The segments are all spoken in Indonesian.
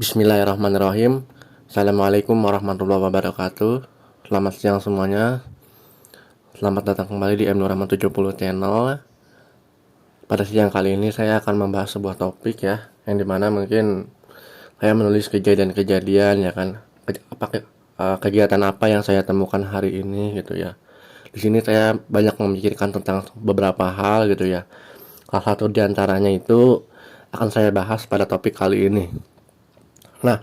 Bismillahirrahmanirrahim. Assalamualaikum warahmatullahi wabarakatuh. Selamat siang semuanya. Selamat datang kembali di M270 Channel. Pada siang kali ini saya akan membahas sebuah topik ya, yang dimana mungkin saya menulis kejadian-kejadian ya kan, kegiatan apa yang saya temukan hari ini gitu ya. Di sini saya banyak memikirkan tentang beberapa hal gitu ya. Salah satu diantaranya itu akan saya bahas pada topik kali ini. Nah,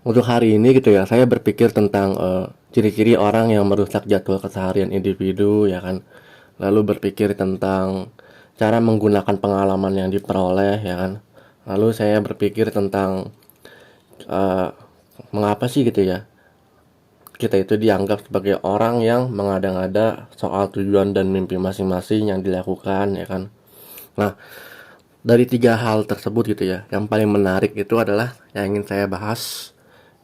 untuk hari ini gitu ya, saya berpikir tentang ciri-ciri orang yang merusak jadwal keseharian individu ya kan. Lalu berpikir tentang cara menggunakan pengalaman yang diperoleh ya kan. Lalu saya berpikir tentang eh, mengapa sih gitu ya kita itu dianggap sebagai orang yang mengada-ngada soal tujuan dan mimpi masing-masing yang dilakukan ya kan. Nah, dari tiga hal tersebut gitu ya, yang paling menarik itu adalah yang ingin saya bahas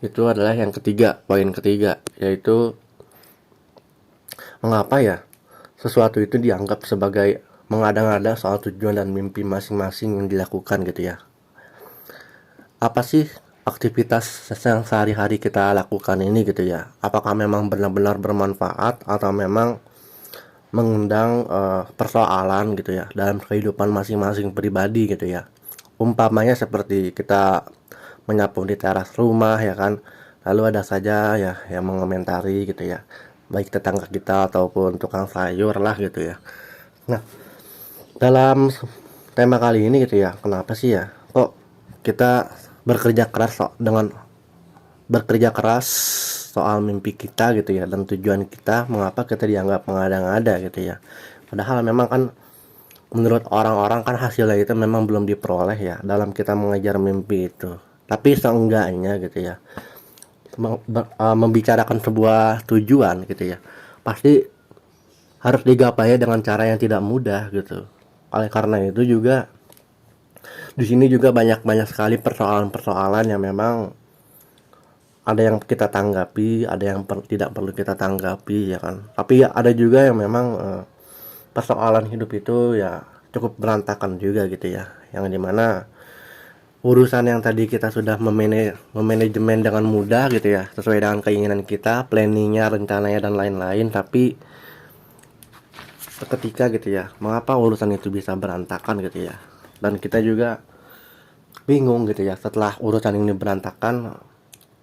itu adalah yang ketiga, poin ketiga, yaitu mengapa ya sesuatu itu dianggap sebagai mengada-ngada soal tujuan dan mimpi masing-masing yang dilakukan gitu ya. Apa sih aktivitas yang sehari-hari kita lakukan ini gitu ya? Apakah memang benar-benar bermanfaat atau memang mengundang persoalan gitu ya dalam kehidupan masing-masing pribadi gitu ya? Umpamanya seperti kita menyapu di teras rumah ya kan, lalu ada saja ya yang mengomentari gitu ya, baik tetangga kita ataupun tukang sayur lah gitu ya. Nah, dalam tema kali ini gitu ya, kenapa sih ya kok kita bekerja keras soal mimpi kita gitu ya dan tujuan kita, mengapa kita dianggap mengada-ngada gitu ya, padahal memang kan menurut orang-orang kan hasilnya itu memang belum diperoleh ya dalam kita mengejar mimpi itu. Tapi seenggaknya gitu ya, membicarakan sebuah tujuan gitu ya, pasti harus digapai dengan cara yang tidak mudah gitu. Oleh karena itu juga di sini juga banyak sekali persoalan-persoalan yang memang ada yang kita tanggapi, ada yang tidak perlu kita tanggapi ya kan. Tapi ya ada juga yang memang persoalan hidup itu ya cukup berantakan juga gitu ya, yang dimana urusan yang tadi kita sudah memanajemen dengan mudah gitu ya, sesuai dengan keinginan kita, planningnya, rencananya dan lain-lain, tapi seketika gitu ya, mengapa urusan itu bisa berantakan gitu ya, dan kita juga bingung gitu ya, setelah urusan ini berantakan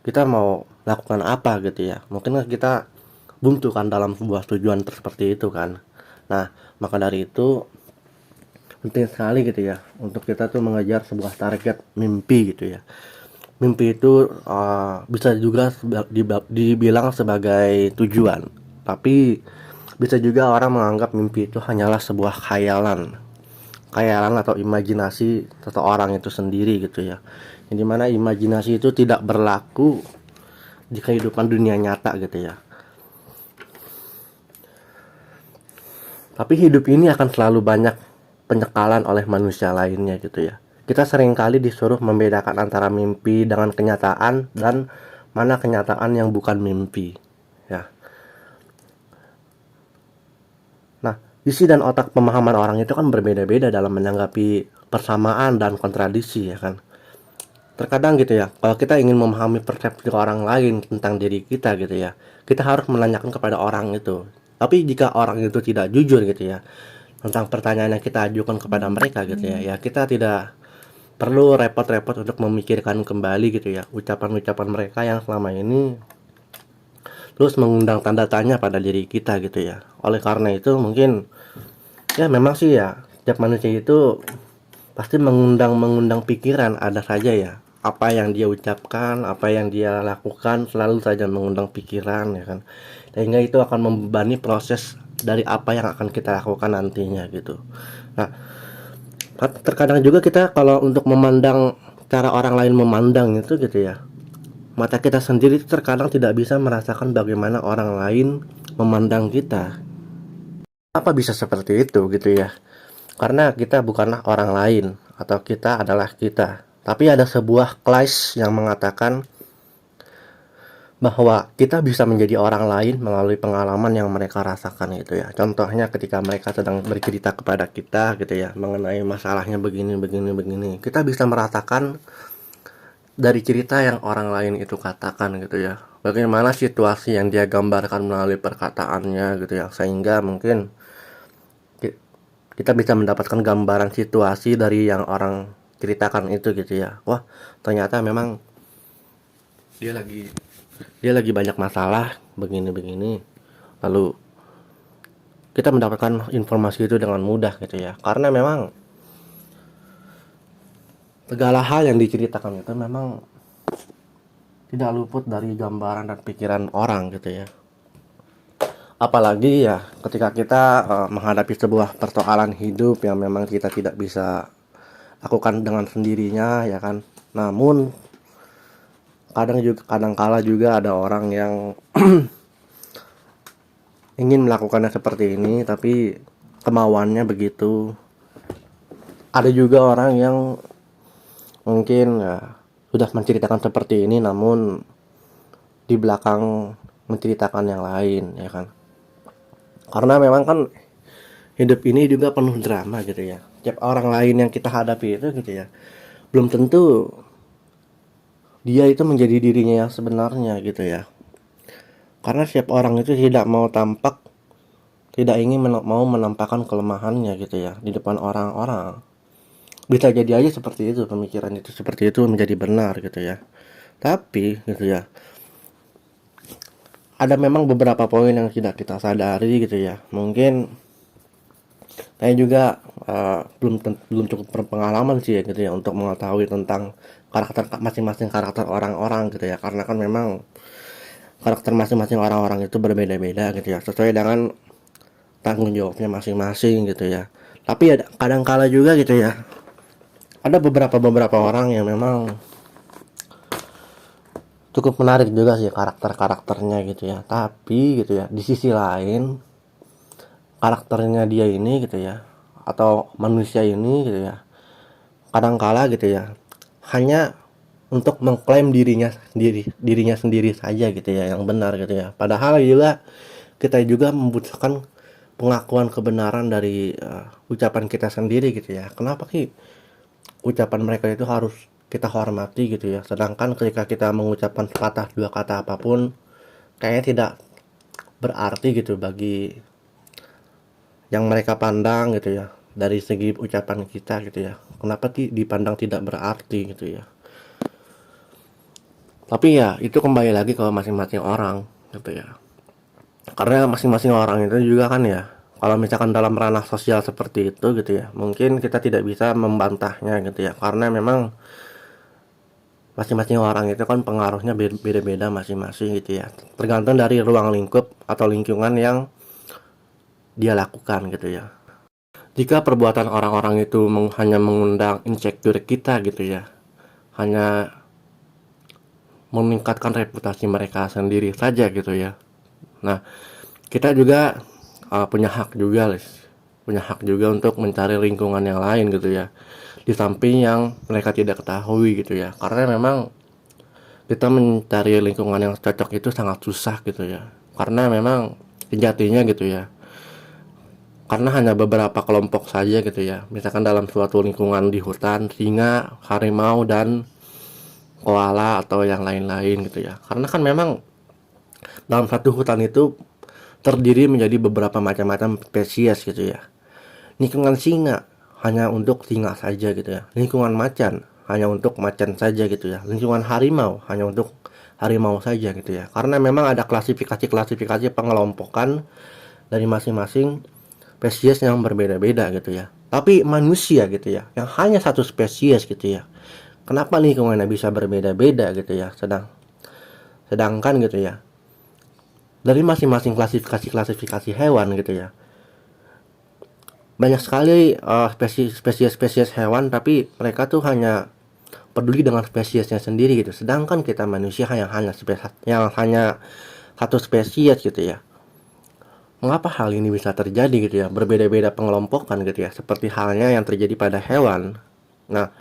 kita mau lakukan apa gitu ya. Mungkin kita buntu kan dalam sebuah tujuan seperti itu kan. Nah, maka dari itu penting sekali gitu ya untuk kita tuh mengejar sebuah target mimpi gitu ya. Mimpi itu bisa juga dibilang sebagai tujuan, tapi bisa juga orang menganggap mimpi itu hanyalah sebuah khayalan atau imajinasi seseorang itu sendiri gitu ya, yang dimana imajinasi itu tidak berlaku di kehidupan dunia nyata gitu ya. Tapi hidup ini akan selalu banyak penyekalan oleh manusia lainnya gitu ya. Kita seringkali disuruh membedakan antara mimpi dengan kenyataan dan mana kenyataan yang bukan mimpi ya. Nah, isi dan otak pemahaman orang itu kan berbeda-beda dalam menanggapi persamaan dan kontradiksi ya kan. Terkadang gitu ya, kalau kita ingin memahami persepsi orang lain tentang diri kita gitu ya, kita harus menanyakan kepada orang itu. Tapi jika orang itu tidak jujur gitu ya tentang pertanyaan yang kita ajukan kepada mereka gitu ya, ya kita tidak perlu repot-repot untuk memikirkan kembali gitu ya ucapan-ucapan mereka yang selama ini terus mengundang tanda tanya pada diri kita gitu ya. Oleh karena itu mungkin ya memang sih ya setiap manusia itu pasti mengundang pikiran, ada saja ya apa yang dia ucapkan, apa yang dia lakukan selalu saja mengundang pikiran ya kan, sehingga itu akan membebani proses dari apa yang akan kita lakukan nantinya gitu. Nah, terkadang juga kita kalau untuk memandang cara orang lain memandang itu gitu ya, mata kita sendiri terkadang tidak bisa merasakan bagaimana orang lain memandang kita. Apa bisa seperti itu gitu ya? Karena kita bukanlah orang lain atau kita adalah kita. Tapi ada sebuah clause yang mengatakan bahwa kita bisa menjadi orang lain melalui pengalaman yang mereka rasakan gitu ya. Contohnya ketika mereka sedang bercerita kepada kita gitu ya mengenai masalahnya begini begini begini, kita bisa merasakan dari cerita yang orang lain itu katakan gitu ya. Bagaimana situasi yang dia gambarkan melalui perkataannya gitu ya. Sehingga mungkin kita bisa mendapatkan gambaran situasi dari yang orang ceritakan itu gitu ya. Wah, ternyata memang dia lagi banyak masalah begini-begini. Lalu kita mendapatkan informasi itu dengan mudah gitu ya. Karena memang segala hal yang diceritakan itu memang tidak luput dari gambaran dan pikiran orang gitu ya. Apalagi ya ketika kita menghadapi sebuah persoalan hidup yang memang kita tidak bisa lakukan dengan sendirinya ya kan. Namun kadang kala juga ada orang yang ingin melakukannya seperti ini tapi kemauannya begitu. Ada juga orang yang mungkin ya sudah menceritakan seperti ini namun di belakang menceritakan yang lain ya kan. Karena memang kan hidup ini juga penuh drama gitu ya. Tiap orang lain yang kita hadapi itu gitu ya, belum tentu dia itu menjadi dirinya yang sebenarnya gitu ya. Karena setiap orang itu tidak mau tampak, tidak ingin mau menampakkan kelemahannya gitu ya di depan orang-orang. Bisa jadi aja seperti itu, pemikiran itu seperti itu menjadi benar gitu ya. Tapi gitu ya, ada memang beberapa poin yang tidak kita sadari gitu ya. Mungkin saya juga belum cukup berpengalaman sih ya gitu ya untuk mengetahui tentang karakter masing-masing karakter orang-orang gitu ya. Karena kan memang karakter masing-masing orang-orang itu berbeda-beda gitu ya, sesuai dengan tanggung jawabnya masing-masing gitu ya. Tapi ada kadang kala juga gitu ya, ada beberapa orang yang memang cukup menarik juga sih karakternya gitu ya. Tapi gitu ya, di sisi lain karakternya dia ini gitu ya, atau manusia ini gitu ya, kadangkala gitu ya, hanya untuk mengklaim dirinya sendiri saja gitu ya, yang benar gitu ya. Padahal juga kita juga membutuhkan pengakuan kebenaran dari ucapan kita sendiri gitu ya. Kenapa sih ucapan mereka itu harus kita hormati gitu ya, sedangkan ketika kita mengucapkan sepatah dua kata apapun kayaknya tidak berarti gitu bagi yang mereka pandang gitu ya, dari segi ucapan kita gitu ya. Kenapa dipandang tidak berarti gitu ya. Tapi ya itu kembali lagi ke masing-masing orang gitu ya. Karena masing-masing orang itu juga kan ya, kalau misalkan dalam ranah sosial seperti itu gitu ya, mungkin kita tidak bisa membantahnya gitu ya. Karena memang masing-masing orang itu kan pengaruhnya beda-beda masing-masing gitu ya. Tergantung dari ruang lingkup atau lingkungan yang dia lakukan gitu ya. Jika perbuatan orang-orang itu hanya mengundang insecure kita gitu ya, hanya meningkatkan reputasi mereka sendiri saja gitu ya. Nah, kita juga punya hak juga, punya hak juga untuk mencari lingkungan yang lain gitu ya, di samping yang mereka tidak ketahui gitu ya. Karena memang kita mencari lingkungan yang cocok itu sangat susah gitu ya. Karena memang sejatinya gitu ya, karena hanya beberapa kelompok saja gitu ya, misalkan dalam suatu lingkungan di hutan, singa, harimau, dan koala atau yang lain-lain gitu ya. Karena kan memang dalam satu hutan itu terdiri menjadi beberapa macam-macam spesies gitu ya. Lingkungan singa hanya untuk singa saja gitu ya. Lingkungan macan hanya untuk macan saja gitu ya. Lingkungan harimau hanya untuk harimau saja gitu ya. Karena memang ada klasifikasi pengelompokan dari masing-masing spesies yang berbeda-beda gitu ya. Tapi manusia gitu ya, yang hanya satu spesies gitu ya. Kenapa lingkungannya bisa berbeda-beda gitu ya? Sedangkan gitu ya, dari masing-masing klasifikasi hewan gitu ya, banyak sekali spesies hewan, tapi mereka tuh hanya peduli dengan spesiesnya sendiri gitu. Sedangkan kita manusia yang hanya satu spesies gitu ya. Mengapa hal ini bisa terjadi gitu ya? Berbeda-beda pengelompokan gitu ya, seperti halnya yang terjadi pada hewan. Nah,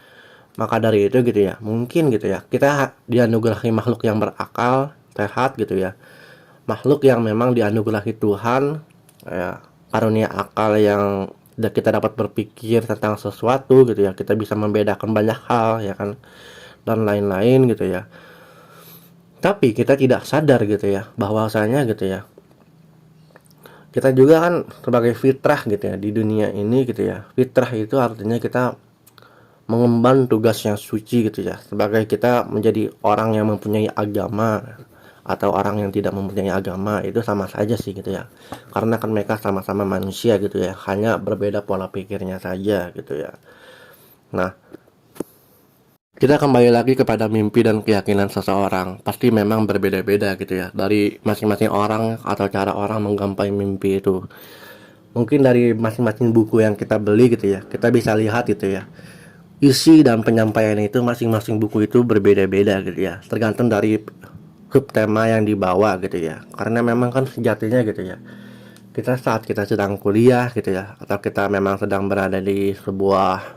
maka dari itu gitu ya, mungkin gitu ya, kita dianugerahi makhluk yang berakal, sehat gitu ya. Makhluk yang memang dianugerahi Tuhan ya, karunia akal yang kita dapat berpikir tentang sesuatu gitu ya, kita bisa membedakan banyak hal ya kan. dan lain-lain gitu ya. Tapi kita tidak sadar gitu ya bahwasanya gitu ya, kita juga kan sebagai fitrah gitu ya di dunia ini gitu ya. Fitrah itu artinya kita mengemban tugas yang suci gitu ya, sebagai kita menjadi orang yang mempunyai agama atau orang yang tidak mempunyai agama, itu sama saja sih gitu ya, karena kan mereka sama-sama manusia gitu ya, hanya berbeda pola pikirnya saja gitu ya. Nah, kita kembali lagi kepada mimpi dan keyakinan seseorang, pasti memang berbeda-beda gitu ya dari masing-masing orang, atau cara orang menggapai mimpi itu. Mungkin dari masing-masing buku yang kita beli gitu ya, kita bisa lihat gitu ya, isi dan penyampaian itu masing-masing buku itu berbeda-beda gitu ya, tergantung dari subtema yang dibawa gitu ya. Karena memang kan sejatinya gitu ya, kita saat kita sedang kuliah gitu ya, atau kita memang sedang berada di sebuah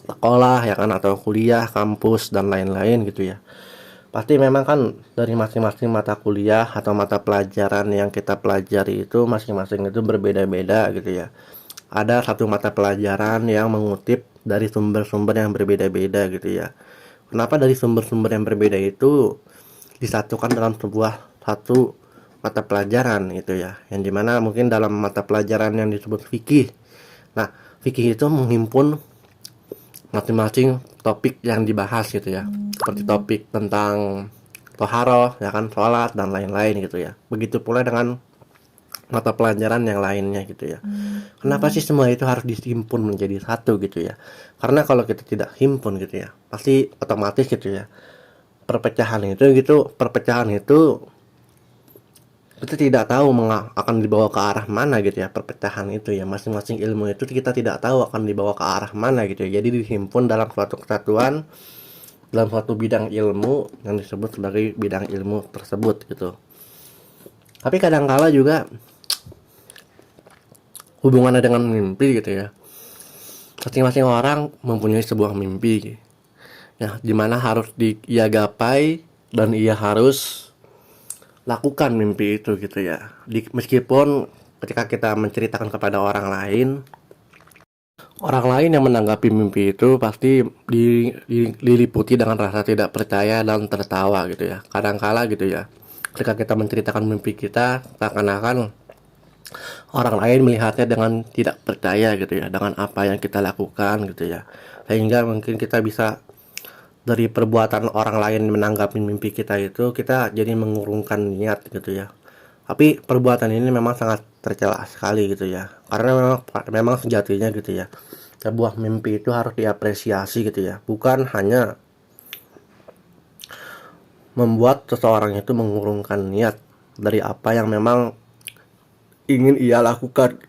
sekolah ya kan, atau kuliah, kampus dan lain-lain gitu ya, pasti memang kan dari masing-masing mata kuliah atau mata pelajaran yang kita pelajari itu masing-masing itu berbeda-beda gitu ya. Ada satu mata pelajaran yang mengutip dari sumber-sumber yang berbeda-beda gitu ya. Kenapa dari sumber-sumber yang berbeda itu disatukan dalam sebuah satu mata pelajaran gitu ya, yang dimana mungkin dalam mata pelajaran yang disebut fikih. Nah, fikih itu menghimpun masing-masing topik yang dibahas gitu ya, seperti topik tentang toharoh ya kan, sholat dan lain-lain gitu ya. Begitu pula dengan mata pelajaran yang lainnya gitu ya. Kenapa sih semua itu harus dihimpun menjadi satu gitu ya? Karena kalau kita tidak himpun gitu ya, pasti otomatis gitu ya, perpecahan itu kita tidak tahu akan dibawa ke arah mana gitu ya. Perpecahan itu ya, masing-masing ilmu itu kita tidak tahu akan dibawa ke arah mana gitu ya. Jadi dihimpun dalam suatu kesatuan, dalam suatu bidang ilmu yang disebut sebagai bidang ilmu tersebut gitu. Tapi kadangkala juga hubungannya dengan mimpi gitu ya, masing-masing orang mempunyai sebuah mimpi ya, dimana harus ia gapai dan ia harus lakukan mimpi itu gitu ya. Meskipun ketika kita menceritakan kepada orang lain yang menanggapi mimpi itu pasti diliputi dengan rasa tidak percaya dan tertawa gitu ya. Kadangkala gitu ya, ketika kita menceritakan mimpi kita, seakan-akan orang lain melihatnya dengan tidak percaya gitu ya, dengan apa yang kita lakukan gitu ya. Sehingga mungkin kita bisa, dari perbuatan orang lain menanggapi mimpi kita itu, kita jadi mengurungkan niat gitu ya. Tapi perbuatan ini memang sangat tercela sekali gitu ya, karena memang sejatinya gitu ya, sebuah mimpi itu harus diapresiasi gitu ya, bukan hanya membuat seseorang itu mengurungkan niat dari apa yang memang ingin ia lakukan.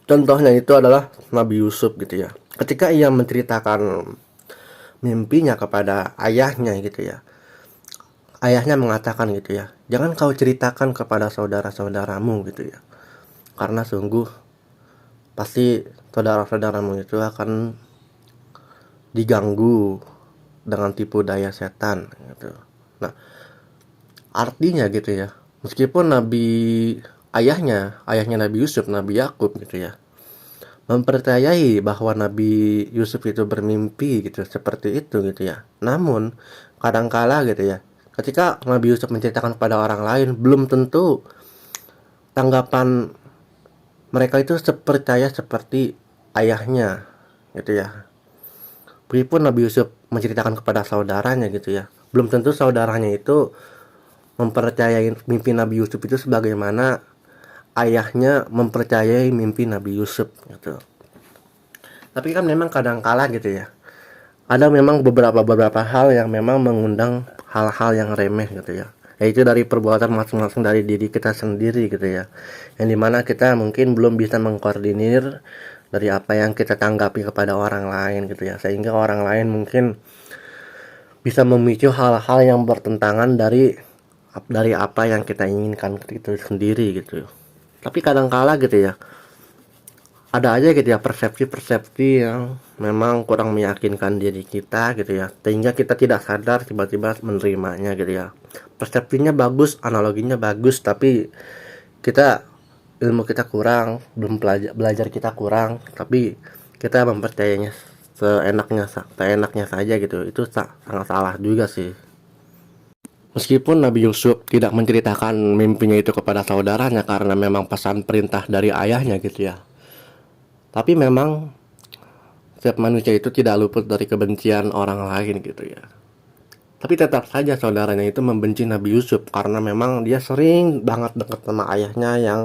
Contohnya itu adalah Nabi Yusuf gitu ya, ketika ia menceritakan mimpinya kepada ayahnya gitu ya, ayahnya mengatakan gitu ya, jangan kau ceritakan kepada saudara-saudaramu gitu ya, karena sungguh pasti saudara-saudaramu itu akan diganggu dengan tipu daya setan gitu. Nah, artinya gitu ya, meskipun ayahnya Nabi Yusuf, Nabi Yakub gitu ya, mempercayai bahwa Nabi Yusuf itu bermimpi gitu, seperti itu gitu ya. Namun kadangkala gitu ya, ketika Nabi Yusuf menceritakan kepada orang lain, belum tentu tanggapan mereka itu percaya seperti ayahnya gitu ya. Begitupun Nabi Yusuf menceritakan kepada saudaranya gitu ya, belum tentu saudaranya itu mempercayai mimpi Nabi Yusuf itu sebagaimana ayahnya mempercayai mimpi Nabi Yusuf gitu. Tapi kan memang kadangkala gitu ya, ada memang beberapa hal yang memang mengundang hal-hal yang remeh gitu ya, yaitu dari perbuatan masing-masing dari diri kita sendiri gitu ya, yang dimana kita mungkin belum bisa mengkoordinir dari apa yang kita tanggapi kepada orang lain gitu ya, sehingga orang lain mungkin bisa memicu hal-hal yang bertentangan dari apa yang kita inginkan itu sendiri gitu. Tapi kadangkala gitu ya, ada aja gitu ya persepsi-persepsi yang memang kurang meyakinkan diri kita gitu ya, sehingga kita tidak sadar tiba-tiba menerimanya gitu ya. Persepsinya bagus, analoginya bagus, tapi ilmu kita kurang, belum belajar kita kurang, tapi kita mempercayainya seenaknya saja gitu. Itu sangat salah juga sih. Meskipun Nabi Yusuf tidak menceritakan mimpinya itu kepada saudaranya karena memang pesan perintah dari ayahnya gitu ya. Tapi memang setiap manusia itu tidak luput dari kebencian orang lain gitu ya. Tapi tetap saja saudaranya itu membenci Nabi Yusuf karena memang dia sering banget dekat sama ayahnya yang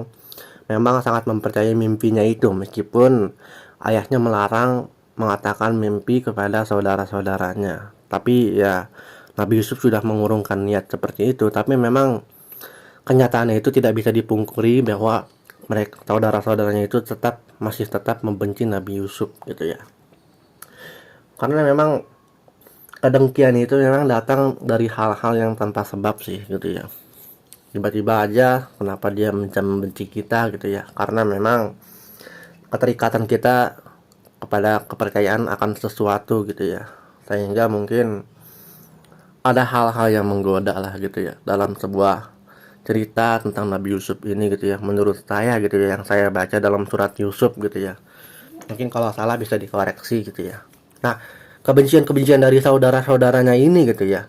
memang sangat mempercayai mimpinya itu, meskipun ayahnya melarang mengatakan mimpi kepada saudara-saudaranya. Tapi ya Nabi Yusuf sudah mengurungkan niat seperti itu, tapi memang kenyataannya itu tidak bisa dipungkiri bahwa mereka saudara-saudaranya itu masih tetap membenci Nabi Yusuf gitu ya. Karena memang kedengkian itu memang datang dari hal-hal yang tanpa sebab sih gitu ya. Tiba-tiba aja kenapa dia membenci kita gitu ya, karena memang keterikatan kita kepada kepercayaan akan sesuatu gitu ya, sehingga mungkin ada hal-hal yang menggoda lah gitu ya dalam sebuah cerita tentang Nabi Yusuf ini gitu ya, menurut saya gitu ya, yang saya baca dalam surat Yusuf gitu ya. Mungkin kalau salah bisa dikoreksi gitu ya. Nah, kebencian-kebencian dari saudara-saudaranya ini gitu ya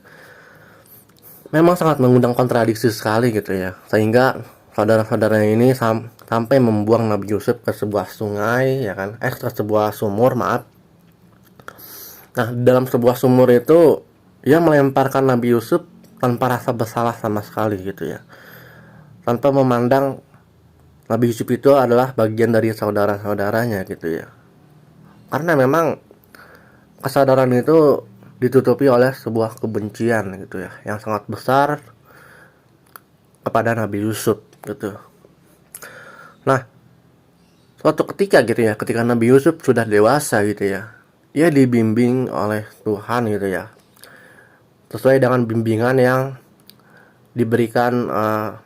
memang sangat mengundang kontradiksi sekali gitu ya, sehingga saudara-saudaranya ini sampai membuang Nabi Yusuf ke sebuah sungai ya kan, ke sebuah sumur, maaf. Nah, dalam sebuah sumur itu ia melemparkan Nabi Yusuf tanpa rasa bersalah sama sekali gitu ya, tanpa memandang Nabi Yusuf itu adalah bagian dari saudara-saudaranya gitu ya. Karena memang kesadaran itu ditutupi oleh sebuah kebencian gitu ya yang sangat besar kepada Nabi Yusuf gitu. Nah, suatu ketika gitu ya, ketika Nabi Yusuf sudah dewasa gitu ya, ia dibimbing oleh Tuhan gitu ya, sesuai dengan bimbingan yang diberikan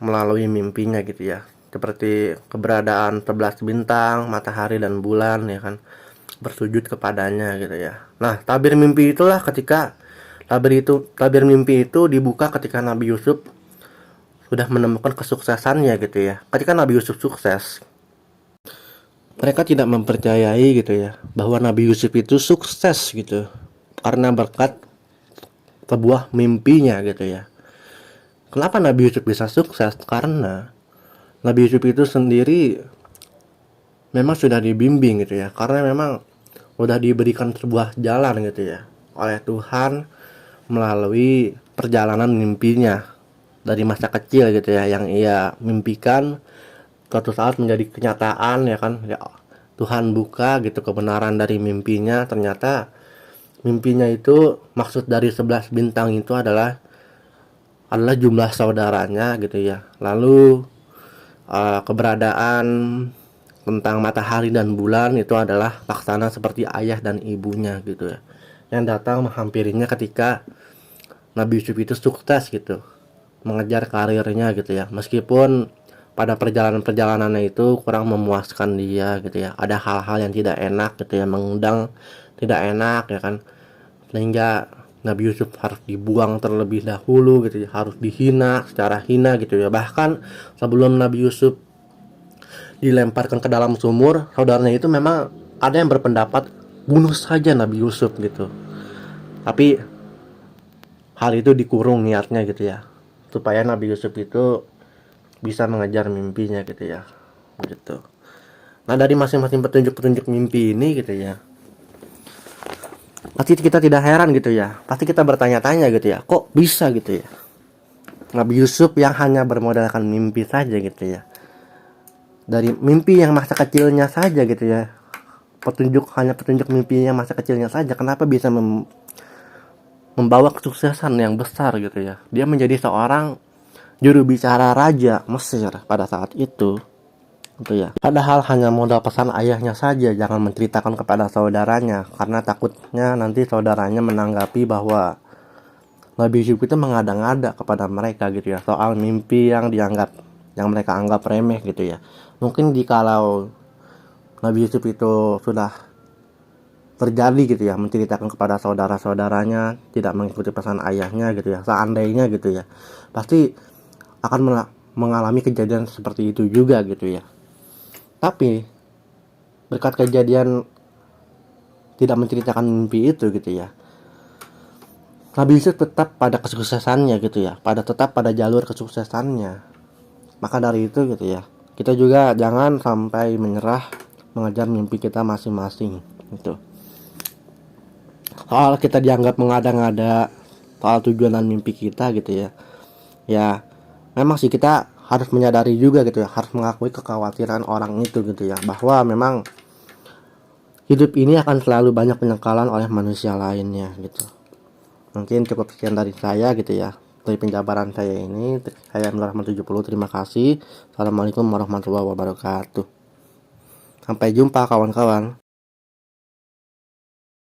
melalui mimpinya gitu ya, seperti keberadaan 11 bintang, matahari dan bulan ya kan, bersujud kepadanya gitu ya. Nah, tabir mimpi mimpi itu dibuka ketika Nabi Yusuf sudah menemukan kesuksesannya gitu ya. Ketika Nabi Yusuf sukses, mereka tidak mempercayai gitu ya bahwa Nabi Yusuf itu sukses gitu karena berkat sebuah mimpinya gitu ya. Kenapa Nabi Yusuf bisa sukses? Karena Nabi Yusuf itu sendiri memang sudah dibimbing gitu ya, karena memang udah diberikan sebuah jalan gitu ya oleh Tuhan melalui perjalanan mimpinya dari masa kecil gitu ya, yang ia mimpikan suatu saat menjadi kenyataan ya kan ya. Tuhan buka gitu kebenaran dari mimpinya, ternyata mimpinya itu maksud dari 11 bintang itu adalah jumlah saudaranya gitu ya. Lalu keberadaan tentang matahari dan bulan itu adalah laksana seperti ayah dan ibunya gitu ya, yang datang menghampirinya ketika Nabi Yusuf itu sukses gitu mengejar karirnya gitu ya, meskipun pada perjalanan-perjalanannya itu kurang memuaskan dia gitu ya, ada hal-hal yang tidak enak gitu ya, mengundang tidak enak ya kan, sehingga Nabi Yusuf harus dibuang terlebih dahulu gitu ya, harus dihina secara hina gitu ya. Bahkan sebelum Nabi Yusuf dilemparkan ke dalam sumur, saudaranya itu memang ada yang berpendapat bunuh saja Nabi Yusuf gitu. Tapi hal itu dikurung niatnya gitu ya, supaya Nabi Yusuf itu bisa mengejar mimpinya gitu ya, gitu. Nah, dari masing-masing petunjuk-petunjuk mimpi ini gitu ya, pasti kita tidak heran gitu ya, pasti kita bertanya-tanya gitu ya, kok bisa gitu ya Nabi Yusuf yang hanya bermodalkan mimpi saja gitu ya, dari mimpi yang masa kecilnya saja gitu ya, hanya petunjuk mimpi yang masa kecilnya saja, kenapa bisa membawa kesuksesan yang besar gitu ya. Dia menjadi seorang juru bicara raja Mesir pada saat itu gitu ya. Padahal hanya modal pesan ayahnya saja, jangan menceritakan kepada saudaranya, karena takutnya nanti saudaranya menanggapi bahwa Nabi Yusuf itu mengada-ngada kepada mereka gitu ya, soal mimpi yang mereka anggap remeh gitu ya. Mungkin jikalau Nabi Yusuf itu sudah terjadi gitu ya, menceritakan kepada saudara-saudaranya, tidak mengikuti pesan ayahnya gitu ya, seandainya gitu ya, pasti akan mengalami kejadian seperti itu juga gitu ya. Tapi berkat kejadian tidak menceritakan mimpi itu gitu ya. Nabi Yusuf tetap pada kesuksesannya gitu ya, tetap pada jalur kesuksesannya. Maka dari itu gitu ya, kita juga jangan sampai menyerah mengejar mimpi kita masing-masing gitu. Soal kita dianggap mengada-ngada soal tujuan dan mimpi kita gitu ya. Ya, memang sih kita harus menyadari juga gitu ya, harus mengakui kekhawatiran orang itu gitu ya, bahwa memang hidup ini akan selalu banyak penyangkalan oleh manusia lainnya gitu. Mungkin cukup sekian dari saya gitu ya, dari penjabaran saya ini. Saya Nur Rahman 70. Terima kasih. Assalamualaikum warahmatullahi wabarakatuh. Sampai jumpa kawan-kawan.